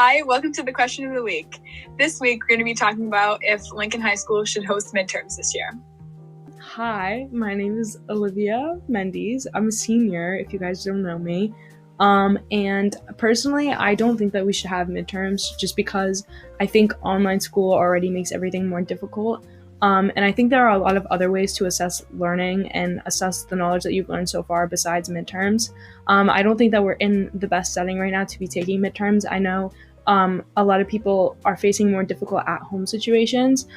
Hi, welcome to the question of the week. This week, we're going to be talking about if Lincoln High School should host midterms this year. Hi, my name is Olivia Mendes. I'm a senior, if you guys don't know me. And personally, I don't think that we should have midterms just because I think online school already makes everything more difficult. And I think there are a lot of other ways to assess learning and assess the knowledge that you've learned so far besides midterms. I don't think that we're in the best setting right now to be taking midterms. I know a lot of people are facing more difficult at-home situations,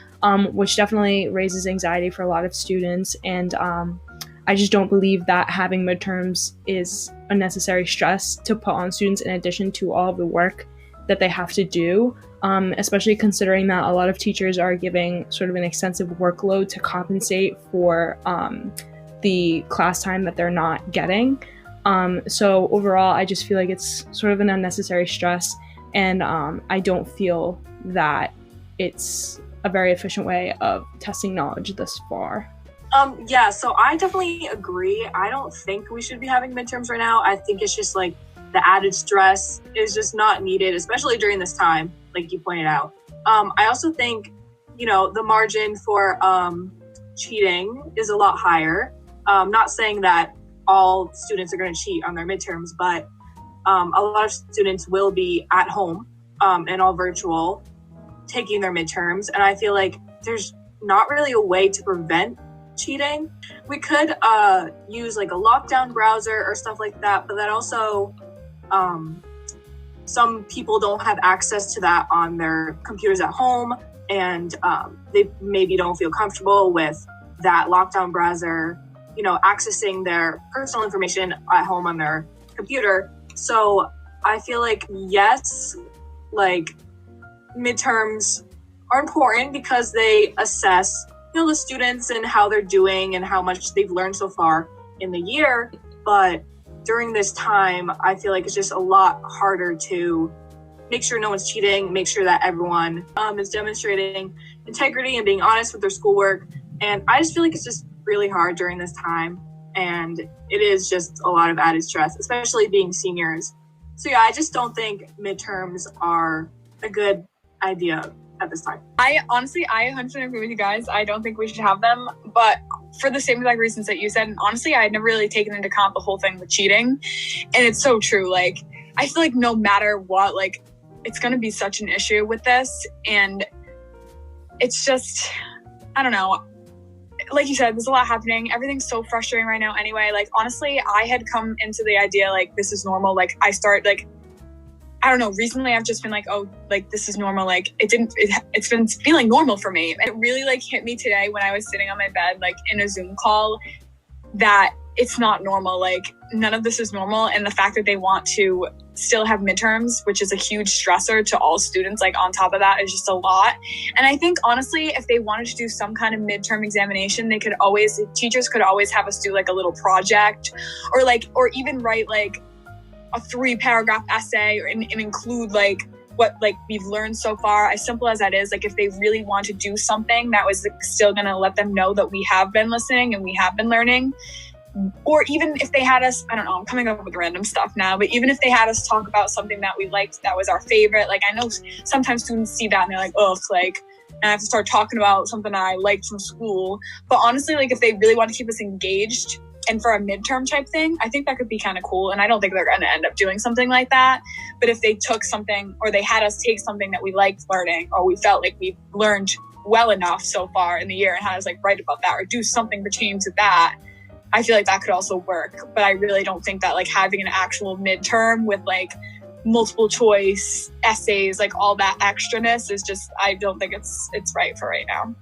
which definitely raises anxiety for a lot of students. And I just don't believe that having midterms is a necessary stress to put on students in addition to all of the work that they have to do, especially considering that a lot of teachers are giving sort of an extensive workload to compensate for the class time that they're not getting. So overall, I just feel like it's sort of an unnecessary stress, and I don't feel that it's a very efficient way of testing knowledge thus far. So I definitely agree. I don't think we should be having midterms right now. I think it's just like the added stress is just not needed, especially during this time, like you pointed out. I also think, the margin for cheating is a lot higher. Not saying that all students are going to cheat on their midterms, but a lot of students will be at home and all virtual taking their midterms. And I feel like there's not really a way to prevent cheating. We could use like a lockdown browser or stuff like that, but that also some people don't have access to that on their computers at home, and they maybe don't feel comfortable with that lockdown browser, accessing their personal information at home on their computer. So I feel like, yes, like midterms are important because they assess, the students and how they're doing and how much they've learned so far in the year. But during this time, I feel like it's just a lot harder to make sure no one's cheating, make sure that everyone is demonstrating integrity and being honest with their schoolwork. And I just feel like it's just really hard during this time. And it is just a lot of added stress, especially being seniors. So yeah, I just don't think midterms are a good idea at this time. I 100% agree with you guys. I don't think we should have them, but for the same exact reasons that you said. And honestly, I had never really taken into account the whole thing with cheating. And it's so true. Like, I feel like no matter what, like, it's going to be such an issue with this. And it's just, I don't know. Like you said, there's a lot happening. Everything's so frustrating right now anyway. Like, honestly, I had come into the idea, like, this is normal. Like, I don't know, recently I've just been like, oh, like, this is normal. Like, it's been feeling normal for me. And it really, like, hit me today when I was sitting on my bed, like, in a Zoom call, that it's not normal. Like, none of this is normal. And the fact that they want to still have midterms, which is a huge stressor to all students, like, on top of that, is just a lot. And I think, honestly, if they wanted to do some kind of midterm examination, teachers could always have us do, like, a little project, or even write, like, a 3-paragraph essay and include, like, what, like, we've learned so far, as simple as that is. Like, if they really want to do something that was, like, still going to let them know that we have been listening and we have been learning. Or even if they had us, I don't know, I'm coming up with random stuff now, but even if they had us talk about something that we liked, that was our favorite. Like, I know sometimes students see that and they're like, oh, like, and I have to start talking about something I liked from school. But honestly, like, if they really want to keep us engaged and for a midterm type thing, I think that could be kind of cool. And I don't think they're going to end up doing something like that. But if they took something, or they had us take something that we liked learning, or we felt like we learned well enough so far in the year, and had us, like, write about that or do something pertaining to that, I feel like that could also work. But I really don't think that, like, having an actual midterm with, like, multiple choice essays, like, all that extraness is just, I don't think it's right for right now.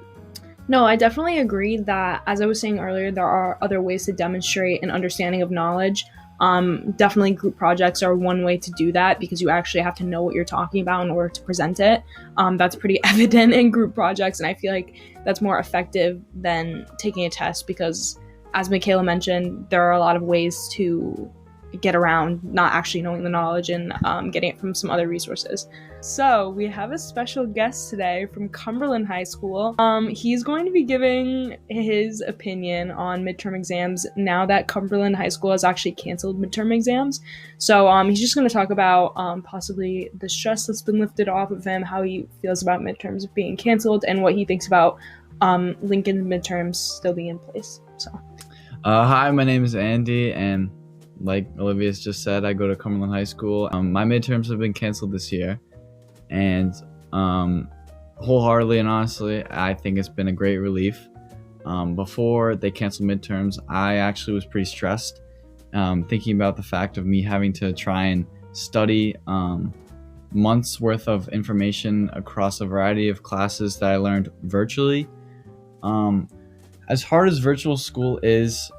No, I definitely agree that, as I was saying earlier, there are other ways to demonstrate an understanding of knowledge. Definitely group projects are one way to do that, because you actually have to know what you're talking about in order to present it. That's pretty evident in group projects, and I feel like that's more effective than taking a test because, as Michaela mentioned, there are a lot of ways to get around not actually knowing the knowledge and getting it from some other resources. So we have a special guest today from Cumberland High School. He's going to be giving his opinion on midterm exams now that Cumberland High School has actually canceled midterm exams. So he's just going to talk about possibly the stress that's been lifted off of him, how he feels about midterms being canceled, and what he thinks about Lincoln midterms still being in place. So hi, my name is Andy, and like Olivia's just said, I go to Cumberland High School. My midterms have been canceled this year, and wholeheartedly and honestly, I think it's been a great relief. Before they canceled midterms, I actually was pretty stressed, thinking about the fact of me having to try and study months worth of information across a variety of classes that I learned virtually. As hard as virtual school is,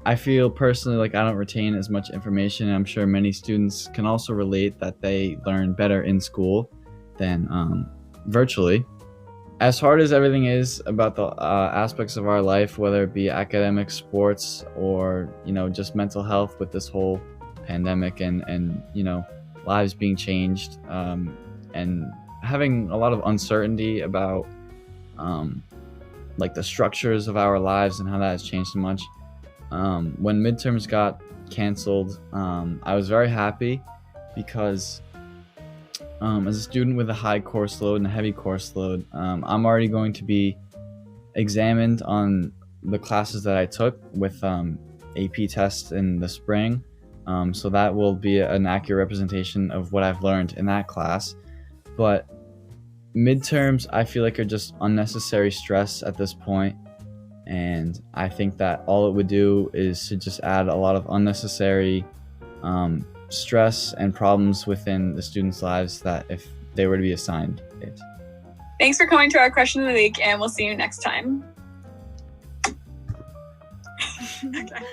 I feel personally like I don't retain as much information. I'm sure many students can also relate that they learn better in school than virtually. As hard as everything is about the aspects of our life, whether it be academic, sports, or just mental health with this whole pandemic and lives being changed, and having a lot of uncertainty about like the structures of our lives and how that has changed so much. When midterms got canceled, I was very happy because as a student with a high course load and a heavy course load, I'm already going to be examined on the classes that I took with AP tests in the spring. So that will be an accurate representation of what I've learned in that class. But midterms, I feel like, are just unnecessary stress at this point. And I think that all it would do is to just add a lot of unnecessary stress and problems within the students' lives that if they were to be assigned it. Thanks for coming to our question of the week, and we'll see you next time. Okay.